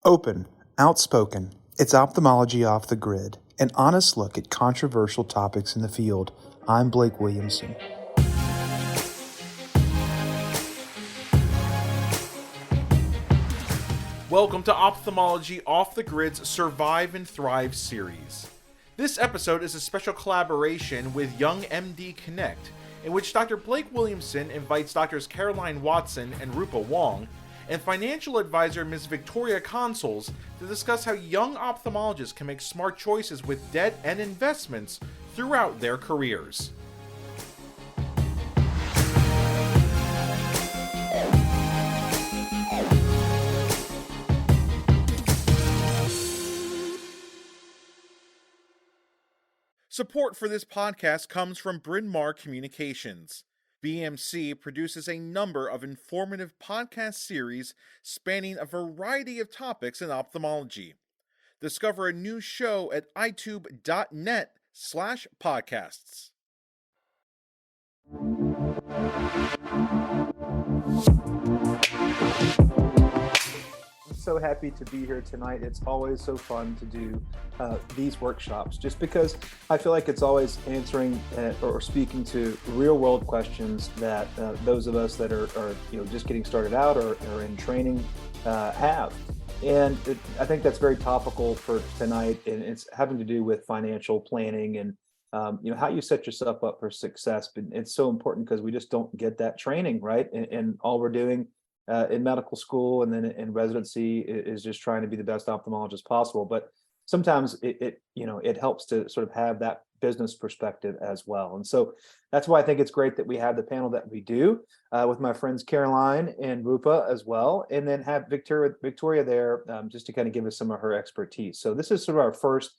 Open, outspoken, it's ophthalmology off the grid, an honest look at controversial topics in the field. I'm Blake Williamson. Welcome to Ophthalmology Off the Grid's Survive and Thrive series. This episode is a special collaboration with YoungMD Connect, in which Dr. Blake Williamson invites Drs. Caroline Watson and Rupa Wong and financial advisor Ms. Victoria Consols to discuss how young ophthalmologists can make smart choices with debt and investments throughout their careers. Support for this podcast comes from Bryn Mawr Communications. BMC produces a number of informative podcast series spanning a variety of topics in ophthalmology. Discover a new show at itube.net/podcasts. I'm so happy to be here tonight. It's always so fun to do these workshops, just because I feel like it's always answering or speaking to real world questions that those of us that are just getting started out or in training have. And I think that's very topical for tonight, and it's having to do with financial planning and how you set yourself up for success. But it's so important because we just don't get that training, right? And all we're doing in medical school and then in residency is just trying to be the best ophthalmologist possible. But sometimes it helps to sort of have that business perspective as well. And so that's why I think it's great that we have the panel that we do with my friends Caroline and Rupa as well, and then have Victoria there just to kind of give us some of her expertise. So this is sort of our first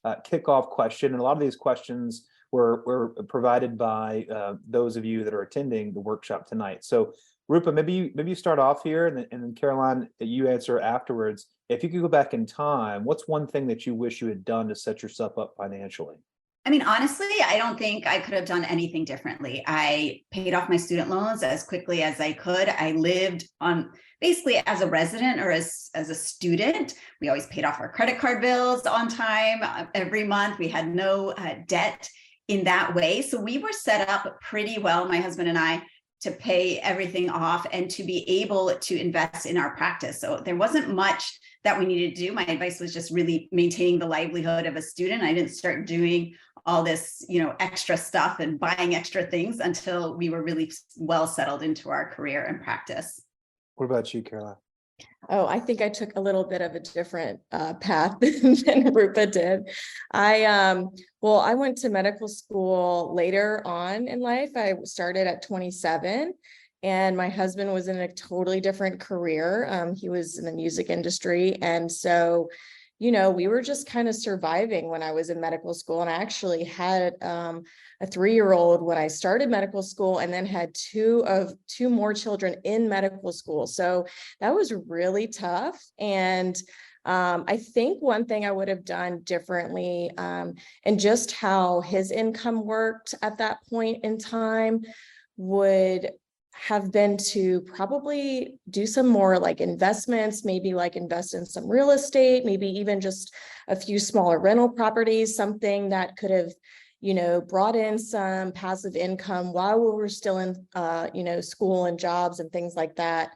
kickoff question, and a lot of these questions were provided by those of you that are attending the workshop tonight. So Rupa, maybe you start off here, and then Caroline, you answer afterwards. If you could go back in time, what's one thing that you wish you had done to set yourself up financially? I mean, honestly, I don't think I could have done anything differently. I paid off my student loans as quickly as I could. I lived on basically as a resident or as a student. We always paid off our credit card bills on time every month. We had no debt in that way. So we were set up pretty well, my husband and I, to pay everything off and to be able to invest in our practice. So there wasn't much that we needed to do. My advice was just really maintaining the livelihood of a student. I didn't start doing all this, extra stuff and buying extra things until we were really well settled into our career and practice. What about you, Caroline? Oh, I think I took a little bit of a different path than Rupa did. I went to medical school later on in life. I started at 27, and my husband was in a totally different career. He was in the music industry. And so, we were just kind of surviving when I was in medical school. And I actually had a 3-year-old when I started medical school, and then had two more children in medical school. So that was really tough. And I think one thing I would have done differently, and just how his income worked at that point in time, would have been to probably do some more like investments, maybe like invest in some real estate, maybe even just a few smaller rental properties, something that could have, brought in some passive income while we were still in, school and jobs and things like that,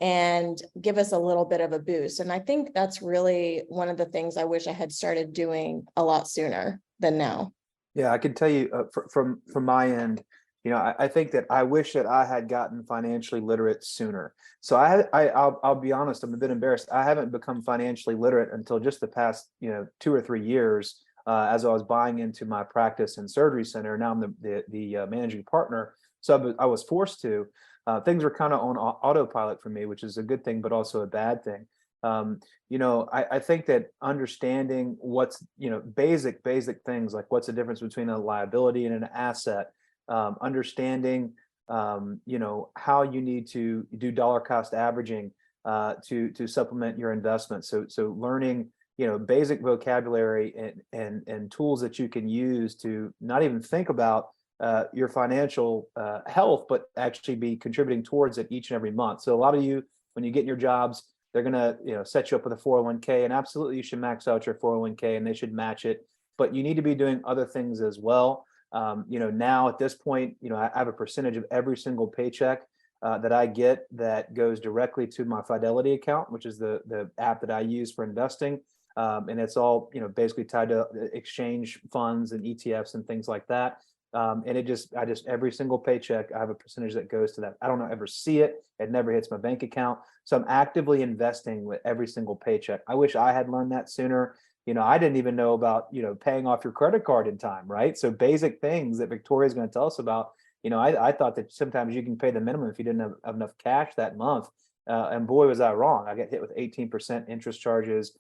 and give us a little bit of a boost. And I think that's really one of the things I wish I had started doing a lot sooner than now. Yeah, I can tell you from my end, I think that I wish that I had gotten financially literate sooner. So I'll be honest, I'm a bit embarrassed. I haven't become financially literate until just the past 2 or 3 years, as I was buying into my practice and surgery center. Now I'm the managing partner, so I was forced to. Things were kind of on autopilot for me, which is a good thing, but also a bad thing. I think that understanding what's basic things like what's the difference between a liability and an asset. Understanding, how you need to do dollar cost averaging to supplement your investment. So learning, basic vocabulary and tools that you can use to not even think about your financial health, but actually be contributing towards it each and every month. So a lot of you, when you get in your jobs, they're going to, set you up with a 401k, and absolutely you should max out your 401k and they should match it. But you need to be doing other things as well. Now at this point, I have a percentage of every single paycheck that I get that goes directly to my Fidelity account, which is the app that I use for investing. And it's all, basically tied to exchange funds and ETFs and things like that. And I just every single paycheck, I have a percentage that goes to that. I don't ever see it. It never hits my bank account. So I'm actively investing with every single paycheck. I wish I had learned that sooner. I didn't even know about, paying off your credit card in time, right? So basic things that Victoria's going to tell us about. I thought that sometimes you can pay the minimum if you didn't have enough cash that month. And boy, was I wrong. I got hit with 18% interest charges.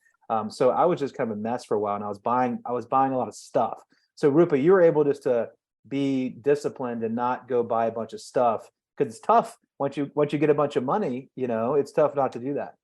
So I was just kind of a mess for a while, and I was buying a lot of stuff. So Rupa, you were able just to be disciplined and not go buy a bunch of stuff, because it's tough once you get a bunch of money, it's tough not to do that.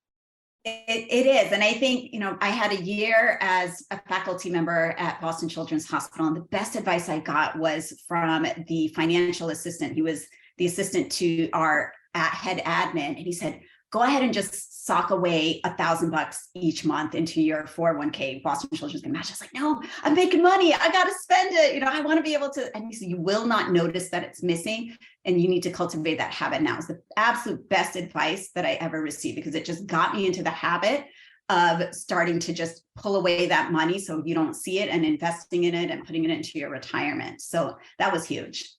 It is. And I think, I had a year as a faculty member at Boston Children's Hospital, and the best advice I got was from the financial assistant. He was the assistant to our head admin. And he said, go ahead and just sock away $1,000 each month into your 401k. Boston Children's can match. I was like, no, I'm making money. I got to spend it. I want to be able to. And he said, you will not notice that it's missing. And you need to cultivate that habit now. It's the absolute best advice that I ever received, because it just got me into the habit of starting to just pull away that money so you don't see it, and investing in it and putting it into your retirement. So that was huge.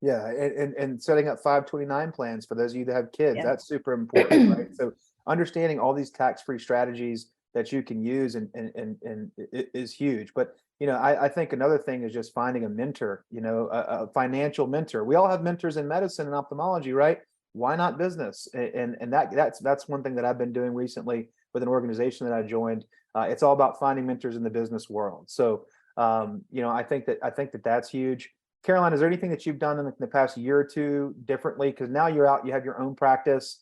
Yeah, and setting up 529 plans for those of you that have kids, Yeah. that's super important, right? So understanding all these tax-free strategies that you can use and it is huge. But I think another thing is just finding a mentor, a financial mentor. We all have mentors in medicine and ophthalmology, right? Why not business? And that's one thing that I've been doing recently with an organization that I joined. It's all about finding mentors in the business world. So I think that that's huge. Caroline, is there anything that you've done in the past year or two differently? Because now you're out, you have your own practice,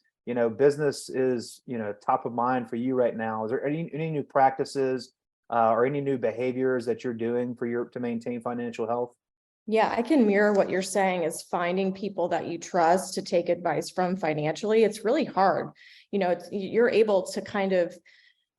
business is, top of mind for you right now. Is there any new practices or any new behaviors that you're doing to maintain financial health? Yeah, I can mirror what you're saying, is finding people that you trust to take advice from financially. It's really hard. You're able to kind of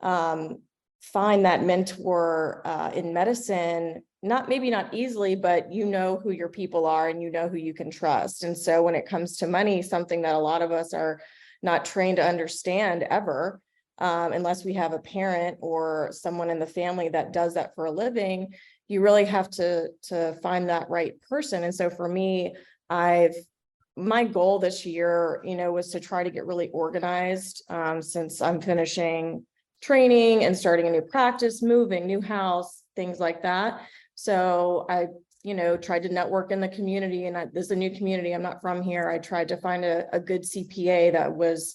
find that mentor in medicine, maybe not easily, but who your people are and who you can trust. And so when it comes to money, something that a lot of us are not trained to understand ever, unless we have a parent or someone in the family that does that for a living, you really have to find that right person. And so for me, my goal this year, was to try to get really organized, since I'm finishing training and starting a new practice, moving, new house, things like that. So I, tried to network in the community, and this is a new community. I'm not from here. I tried to find a good CPA that was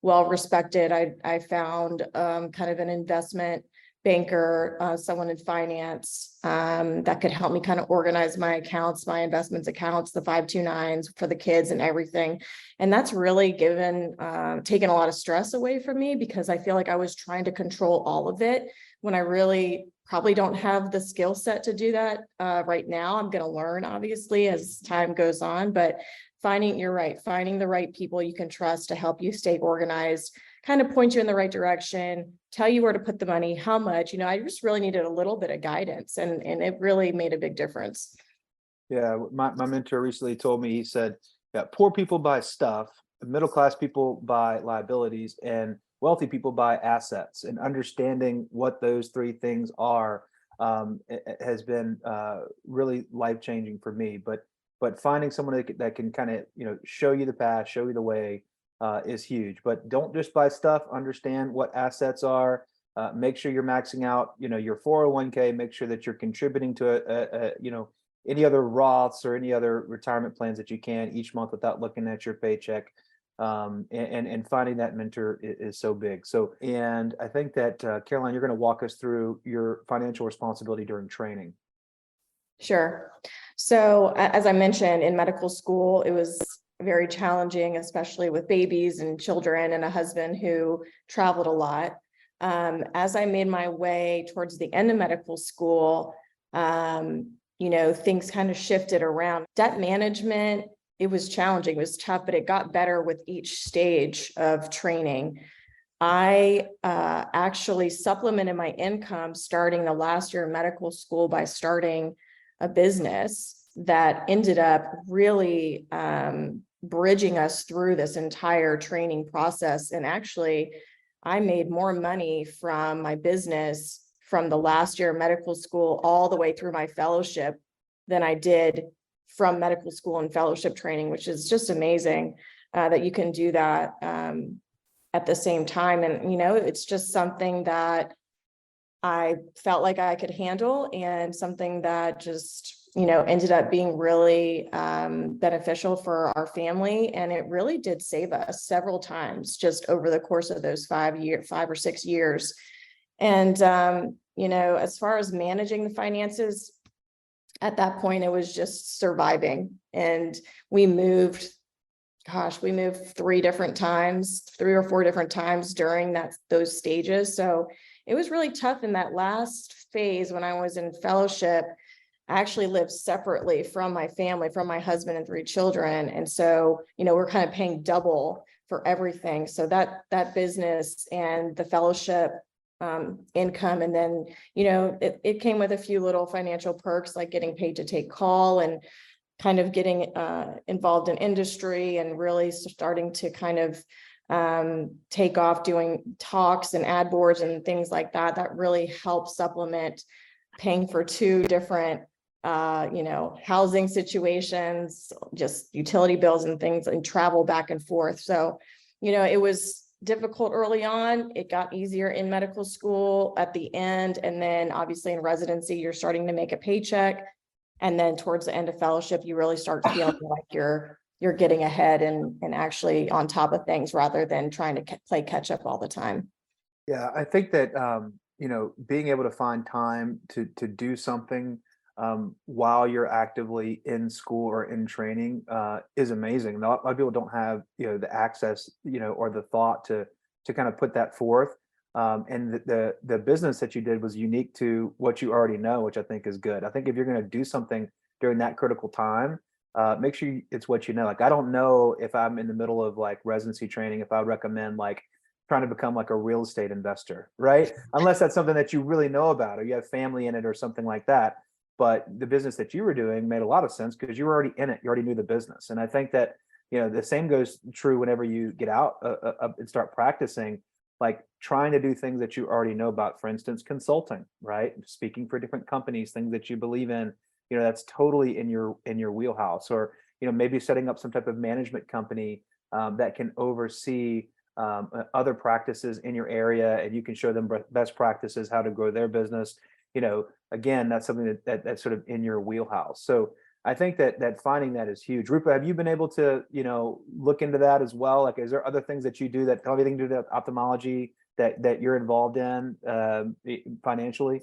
well respected. I found kind of an investment banker, someone in finance that could help me kind of organize my accounts, my investments accounts, the 529s for the kids and everything. And that's really taken a lot of stress away from me, because I feel like I was trying to control all of it when I really probably don't have the skill set to do that right now. I'm going to learn, obviously, as time goes on, but finding the right people you can trust to help you stay organized, kind of point you in the right direction, tell you where to put the money, how much, I just really needed a little bit of guidance, and it really made a big difference. Yeah, my mentor recently told me, he said, yeah, poor people buy stuff, middle-class people buy liabilities, and wealthy people buy assets. And understanding what those three things are has been really life-changing for me. But finding someone that can kind of, show you the path, show you the way, is huge. But don't just buy stuff. Understand what assets are. Make sure you're maxing out, your 401k. Make sure that you're contributing to any other Roths or any other retirement plans that you can each month without looking at your paycheck. And finding that mentor is so big. So, and I think that Caroline, you're going to walk us through your financial responsibility during training. Sure. So as I mentioned, in medical school, it was very challenging, especially with babies and children and a husband who traveled a lot. As I made my way towards the end of medical school, things kind of shifted around. Debt management, it was challenging, it was tough, but it got better with each stage of training. I actually supplemented my income starting the last year of medical school by starting a business that ended up really bridging us through this entire training process. And actually, I made more money from my business from the last year of medical school all the way through my fellowship than I did from medical school and fellowship training, which is just amazing that you can do that at the same time. And, it's just something that I felt like I could handle, and something that just, ended up being really beneficial for our family. And it really did save us several times just over the course of those 5 or 6 years. And, as far as managing the finances, at that point, it was just surviving. And we moved 3 or 4 different times during those stages. So it was really tough in that last phase when I was in fellowship. I actually lived separately from my family, from my husband and 3 children. And so, we're kind of paying double for everything. So that business and the fellowship income. And then, it came with a few little financial perks, like getting paid to take call and kind of getting involved in industry and really starting to kind of take off doing talks and ad boards and things like that. That really helped supplement paying for 2 different housing situations, just utility bills and things, and travel back and forth. So, it was difficult early on. It got easier in medical school at the end. And then obviously in residency, you're starting to make a paycheck. And then towards the end of fellowship, you really start feeling like you're getting ahead and actually on top of things rather than trying to play catch up all the time. Yeah, I think that being able to find time to do something while you're actively in school or in training is amazing. A lot of people don't have the access or the thought to kind of put that forth. And the business that you did was unique to what you already know, which I think is good. I think if you're going to do something during that critical time, make sure it's what you know. Like, I don't know if I'm in the middle of like residency training, if I would recommend like trying to become like a real estate investor, right? Unless that's something that you really know about or you have family in it or something like that. But the business that you were doing made a lot of sense because you were already in it. You already knew the business. And I think that, the same goes true whenever you get out and start practicing, like trying to do things that you already know about. For instance, consulting, right? Speaking for different companies, things that you believe in, that's totally in your wheelhouse. Or, maybe setting up some type of management company that can oversee other practices in your area, and you can show them best practices, how to grow their business. Again, that's something that's sort of in your wheelhouse. So I think that finding that is huge. Rupa, have you been able to, look into that as well? Like, is there other things that you do that have anything to do with ophthalmology that you're involved in financially?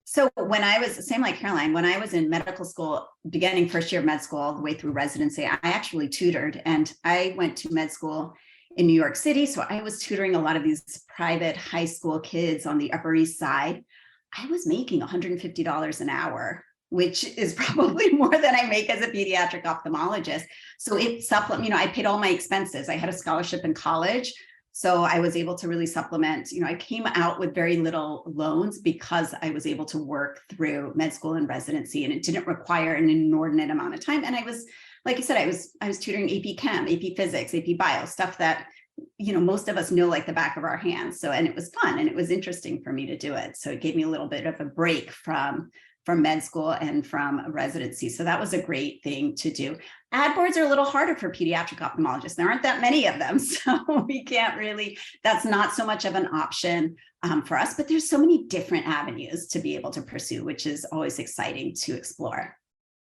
So when I was, same like Caroline, when I was in medical school, beginning first year of med school all the way through residency, I actually tutored, and I went to med school in New York City. So I was tutoring a lot of these private high school kids on the Upper East Side. I was making $150 an hour, which is probably more than I make as a pediatric ophthalmologist. So it I paid all my expenses. I had a scholarship in college. So I was able to really supplement, I came out with very little loans because I was able to work through med school and residency, and it didn't require an inordinate amount of time. And I was, like you said, I was tutoring AP Chem, AP Physics, AP Bio, stuff that, most of us know like the back of our hands. So, and it was fun and it was interesting for me to do it. So it gave me a little bit of a break from med school and from residency. So that was a great thing to do. Ad boards are a little harder for pediatric ophthalmologists. There aren't that many of them. So we can't really, that's not so much of an option for us, but there's so many different avenues to be able to pursue, which is always exciting to explore.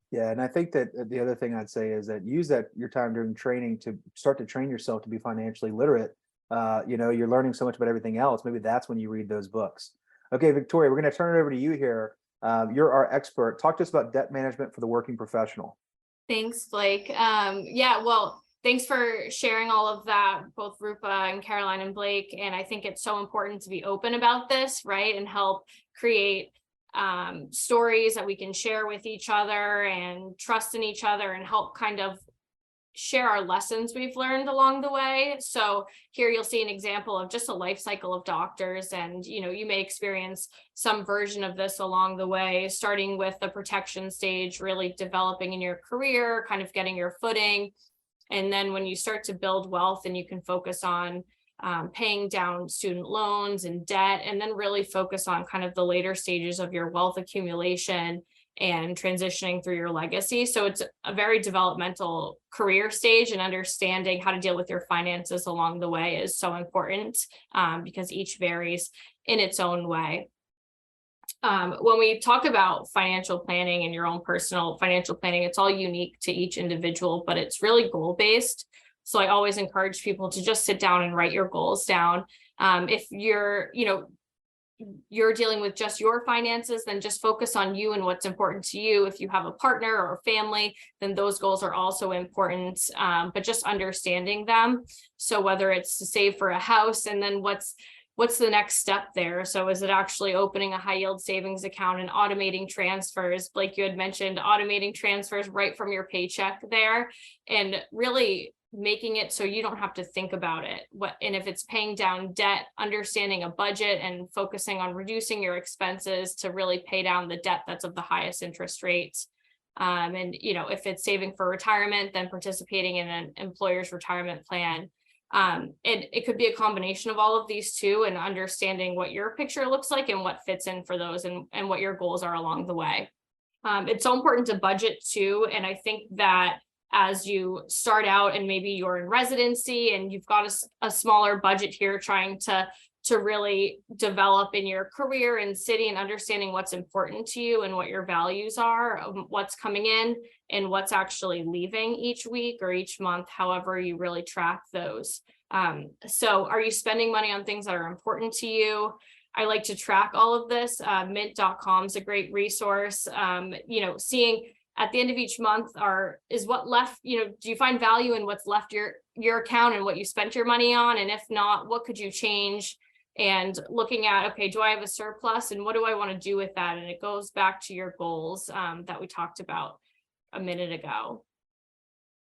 Yeah, and I think that the other thing I'd say is that use your time during training to start to train yourself to be financially literate. You're learning so much about everything else. Maybe that's when you read those books. Okay, Victoria, we're going to turn it over to you here. You're our expert. Talk to us about debt management for the working professional. Thanks, Blake. Well, thanks for sharing all of that, both Rupa and Caroline and Blake. And I think it's so important to be open about this, right? And help create stories that we can share with each other and trust in each other and help kind of share our lessons we've learned along the way. So here you'll see an example of just a life cycle of doctors, and you may experience some version of this along the way, starting with the protection stage, really developing in your career, kind of getting your footing. And then when you start to build wealth, and you can focus on paying down student loans and debt, and then really focus on kind of the later stages of your wealth accumulation and transitioning through your legacy. So it's a very developmental career stage, and understanding how to deal with your finances along the way is so important, because each varies in its own way. When we talk about financial planning and your own personal financial planning, it's all unique to each individual, but it's really goal-based. So I always encourage people to just sit down and write your goals down. If you're dealing with just your finances, then just focus on you and what's important to you. If you have a partner or a family, then those goals are also important, but just understanding them. So whether it's to save for a house, and then what's the next step there? So is it actually opening a high yield savings account and automating transfers? Like you had mentioned, automating transfers right from your paycheck there, and really making it so you don't have to think about it. And if it's paying down debt, understanding a budget and focusing on reducing your expenses to really pay down the debt that's of the highest interest rates. And if it's saving for retirement, then participating in an employer's retirement plan. It could be a combination of all of these too, and understanding what your picture looks like and what fits in for those, and what your goals are along the way. It's so important to budget too. And I think that as you start out and maybe you're in residency and you've got a smaller budget here, trying to really develop in your career and city, and understanding what's important to you and what your values are, what's coming in and what's actually leaving each week or each month, however you really track those. So are you spending money on things that are important to you? I like to track all of this. Mint.com is a great resource. Seeing at the end of each month is what left, do you find value in what's left your account and what you spent your money on? And if not, what could you change? And looking at, okay, do I have a surplus, and what do I want to do with that? And it goes back to your goals that we talked about a minute ago.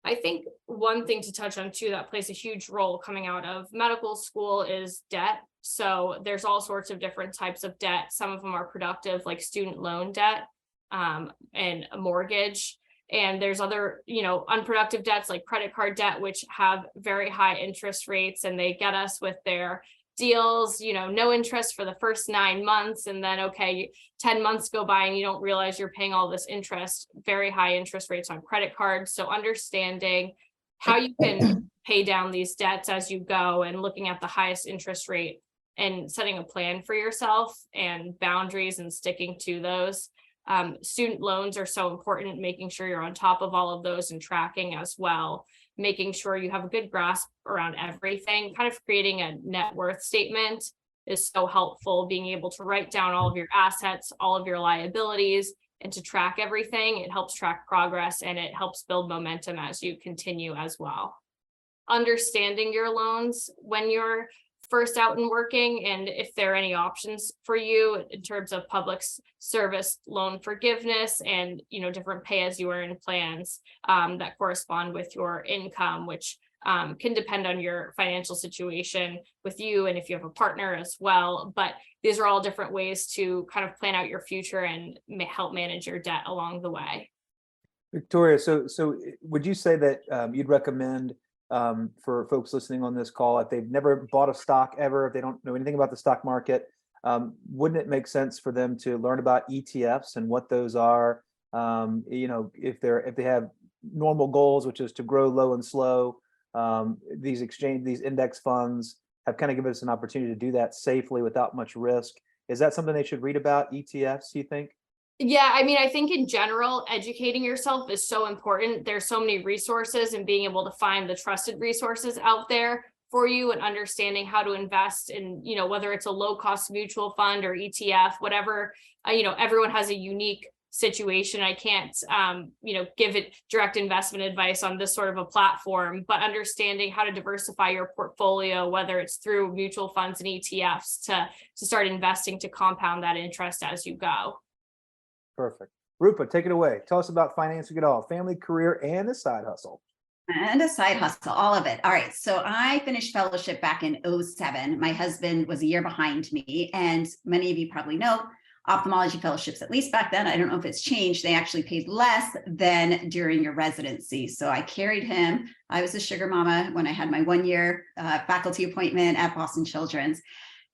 I think one thing to touch on too that plays a huge role coming out of medical school is debt. So there's all sorts of different types of debt. Some of them are productive, like student loan debt, and a mortgage. And there's other, unproductive debts like credit card debt, which have very high interest rates, and they get us with their deals, no interest for the first 9 months. And then, okay, 10 months go by and you don't realize you're paying all this interest, very high interest rates on credit cards. So understanding how you can pay down these debts as you go, and looking at the highest interest rate and setting a plan for yourself and boundaries and sticking to those. Student loans are so important, making sure you're on top of all of those and tracking as well, making sure you have a good grasp around everything. Kind of creating a net worth statement is so helpful, being able to write down all of your assets, all of your liabilities, and to track everything. It helps track progress, and it helps build momentum as you continue as well. Understanding your loans when you're first out and working, and if there are any options for you in terms of public service loan forgiveness and different pay as you earn plans that correspond with your income, which can depend on your financial situation with you and if you have a partner as well. But these are all different ways to kind of plan out your future and help manage your debt along the way. Victoria, so would you say that you'd recommend for folks listening on this call, if they've never bought a stock ever, if they don't know anything about the stock market, wouldn't it make sense for them to learn about ETFs and what those are? If they have normal goals, which is to grow low and slow, these index funds have kind of given us an opportunity to do that safely without much risk. Is that something they should read about, ETFs, do you think? Yeah, I think in general, educating yourself is so important. There's so many resources, and being able to find the trusted resources out there for you, and understanding how to invest in, whether it's a low cost mutual fund or ETF, whatever, everyone has a unique situation. I can't, give it direct investment advice on this sort of a platform, but understanding how to diversify your portfolio, whether it's through mutual funds and ETFs, to start investing to compound that interest as you go. Perfect. Rupa, take it away. Tell us about financing it all, family, career, and the side hustle. And a side hustle, all of it. All right. So I finished fellowship back in '07. My husband was a year behind me. And many of you probably know ophthalmology fellowships, at least back then, I don't know if it's changed, they actually paid less than during your residency. So I carried him. I was a sugar mama when I had my 1 year faculty appointment at Boston Children's.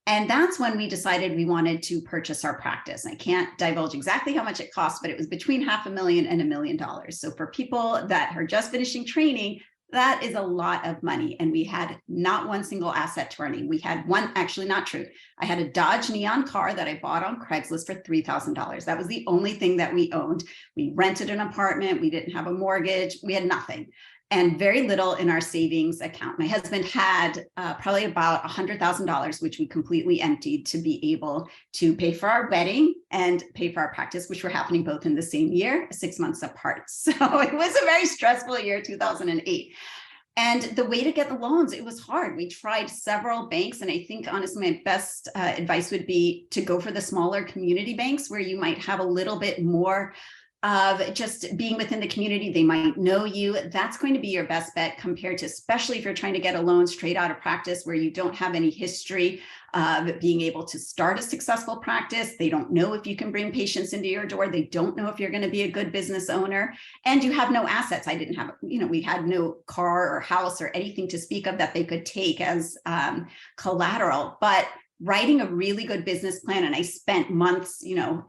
And that's when we decided we wanted to purchase our practice. I can't divulge exactly how much it cost, but it was between $500,000 and $1 million. So for people that are just finishing training, that is a lot of money. And we had not one single asset to our name. We had one, actually not true. I had a Dodge Neon car that I bought on Craigslist for $3,000. That was the only thing that we owned. We rented an apartment. We didn't have a mortgage. We had nothing. And very little in our savings account. My husband had probably about $100,000, which we completely emptied to be able to pay for our wedding and pay for our practice, which were happening both in the same year, 6 months apart. So it was a very stressful year, 2008. And the way to get the loans, it was hard. We tried several banks. And I think, honestly, my best advice would be to go for the smaller community banks where you might have a little bit more of just being within the community. They might know you. That's going to be your best bet compared to, especially if you're trying to get a loan straight out of practice where you don't have any history of being able to start a successful practice. They don't know if you can bring patients into your door. They don't know if you're going to be a good business owner, and you have no assets. I didn't have, we had no car or house or anything to speak of that they could take as collateral, but writing a really good business plan. And I spent months,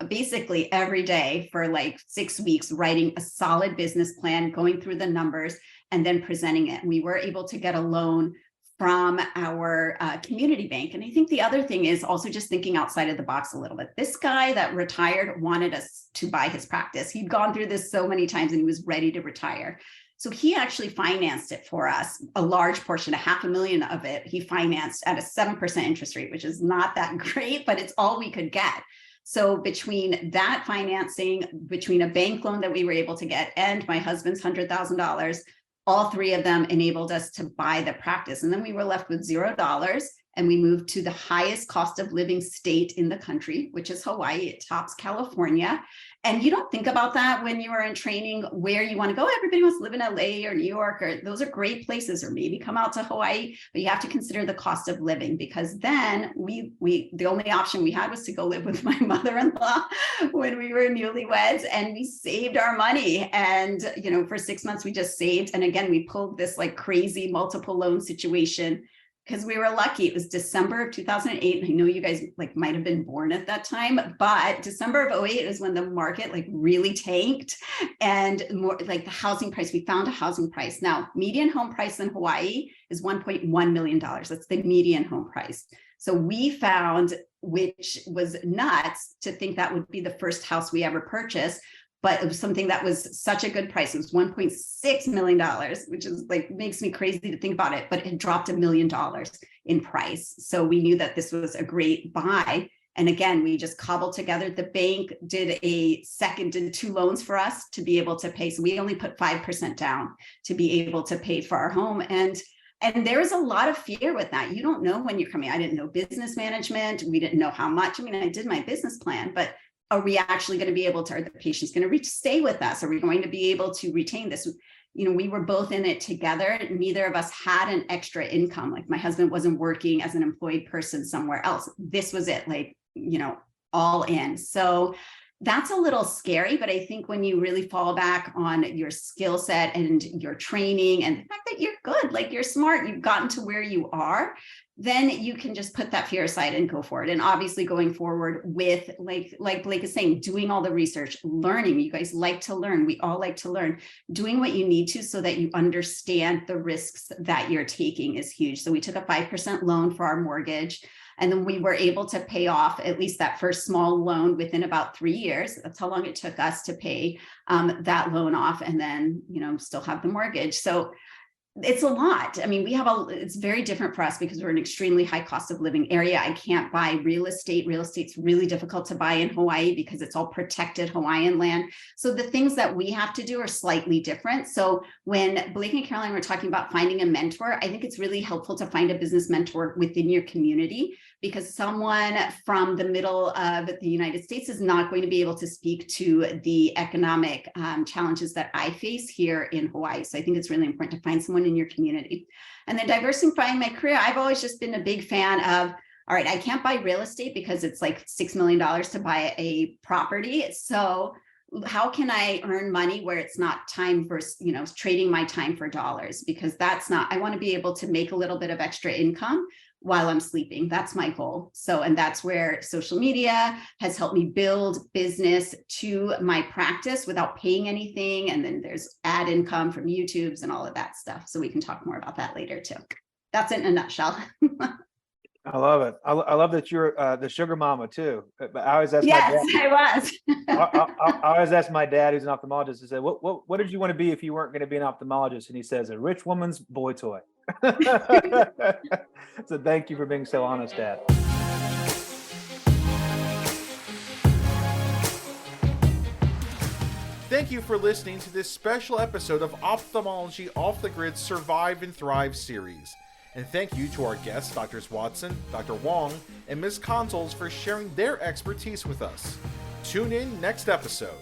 basically every day for like 6 weeks, writing a solid business plan, going through the numbers, and then presenting it. We were able to get a loan from our community bank. And I think the other thing is also just thinking outside of the box a little bit. This guy that retired wanted us to buy his practice. He'd gone through this so many times and he was ready to retire. So he actually financed it for us, a large portion, $500,000 of it. He financed at a 7% interest rate, which is not that great, but it's all we could get. So between that financing, between a bank loan that we were able to get and my husband's $100,000, all three of them enabled us to buy the practice. And then we were left with $0. And we moved to the highest cost of living state in the country, which is Hawaii. It tops California. And you don't think about that when you are in training, where you want to go. Everybody wants to live in LA or New York, or those are great places, or maybe come out to Hawaii, but you have to consider the cost of living, because then the only option we had was to go live with my mother-in-law when we were newlyweds, and we saved our money. And, for 6 months we just saved. And again, we pulled this like crazy multiple loan situation, because we were lucky. It was December of 2008. I know you guys might have been born at that time, but December of '08 is when the market really tanked, and more the housing price, we found a housing price. Now, median home price in Hawaii is $1.1 million. That's the median home price. So we found, which was nuts to think that would be the first house we ever purchased, but it was something that was such a good price. It was $1.6 million, which is makes me crazy to think about it, but it dropped $1 million in price. So we knew that this was a great buy. And again, we just cobbled together. The bank did 2 loans for us to be able to pay. So we only put 5% down to be able to pay for our home. And there is a lot of fear with that. You don't know when you're coming. I didn't know business management. We didn't know how much. I did my business plan, but are we actually going to be able to, are the patients going to stay with us? Are we going to be able to retain this? We were both in it together. Neither of us had an extra income. My husband wasn't working as an employed person somewhere else. This was it, all in. So that's a little scary, but I think when you really fall back on your skill set and your training and the fact that you're good, you're smart, you've gotten to where you are, then you can just put that fear aside and go for it. And obviously going forward with, like Blake is saying, doing all the research, learning. You guys like to learn. We all like to learn. Doing what you need to so that you understand the risks that you're taking is huge. So we took a 5% loan for our mortgage. And then we were able to pay off at least that first small loan within about 3 years. That's how long it took us to pay that loan off, and then, still have the mortgage. So it's a lot. I mean, it's very different for us because we're an extremely high cost of living area. I can't buy real estate. Real estate's really difficult to buy in Hawaii because it's all protected Hawaiian land. So the things that we have to do are slightly different. So when Blake and Caroline were talking about finding a mentor, I think it's really helpful to find a business mentor within your community, because someone from the middle of the United States is not going to be able to speak to the economic challenges that I face here in Hawaii. So I think it's really important to find someone in your community. And then diversifying my career, I've always just been a big fan of, all right, I can't buy real estate because it's like $6 million to buy a property. So how can I earn money where it's not time versus, trading my time for dollars? Because I want to be able to make a little bit of extra income while I'm sleeping. That's my goal. So, and that's where social media has helped me build business to my practice without paying anything. And then there's ad income from YouTubes and all of that stuff. So we can talk more about that later too. That's it in a nutshell. I love it. I love that you're the sugar mama too. But I always ask Yes, my dad, I was. I always ask my dad, who's an ophthalmologist, to say, what did you want to be if you weren't going to be an ophthalmologist? And he says, a rich woman's boy toy. So thank you for being so honest, Dad. Thank you for listening to this special episode of Ophthalmology Off the Grid Survive and Thrive series. And thank you to our guests, Drs. Watson, Dr. Wong, and Ms. Consols for sharing their expertise with us. Tune in next episode.